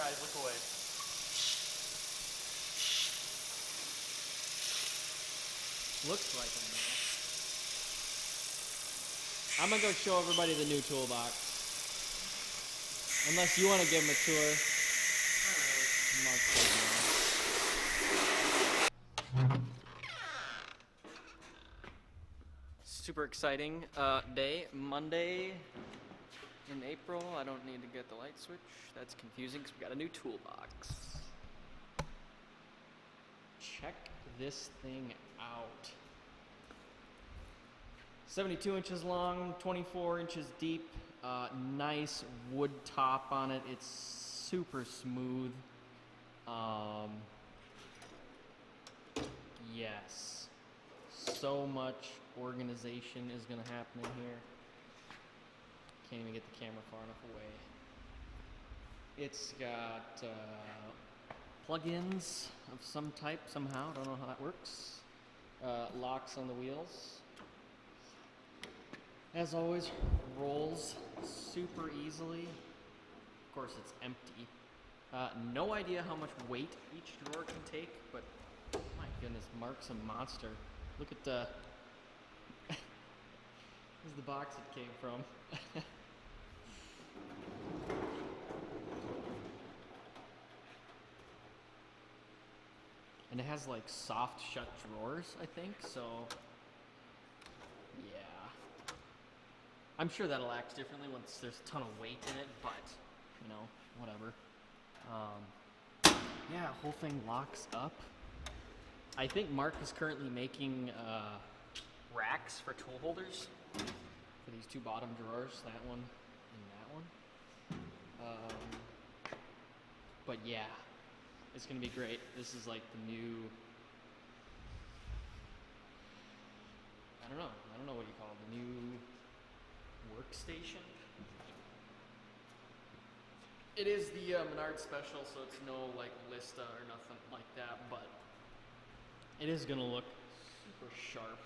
guys, look away. Looks like them, though. I'm gonna go show everybody the new toolbox. Unless you want to give them a tour. Mark's super exciting day, Monday in April. I don't need to get the light switch. That's confusing because we got a new toolbox. Check this thing out. 72 inches long, 24 inches deep, nice wood top on it. It's super smooth. Yes, so much organization is going to happen in here. Can't even get the camera far enough away. It's got plug-ins of some type somehow. Don't know how that works. Locks on the wheels. As always, rolls super easily. Of course, it's empty. No idea how much weight each drawer can take, but my goodness, Mark's a monster. Look at the... This is the box it came from. And it has like soft shut drawers, I think, so yeah. I'm sure that'll act differently once there's a ton of weight in it, but you know, whatever. Yeah, whole thing locks up. I think Mark is currently making racks for tool holders for these two bottom drawers, that one and that one. But yeah, it's gonna be great. This is like the new, I don't know what you call it, the new workstation. It is the Menard special, so it's no like Lista or nothing like that, but it is gonna look super sharp.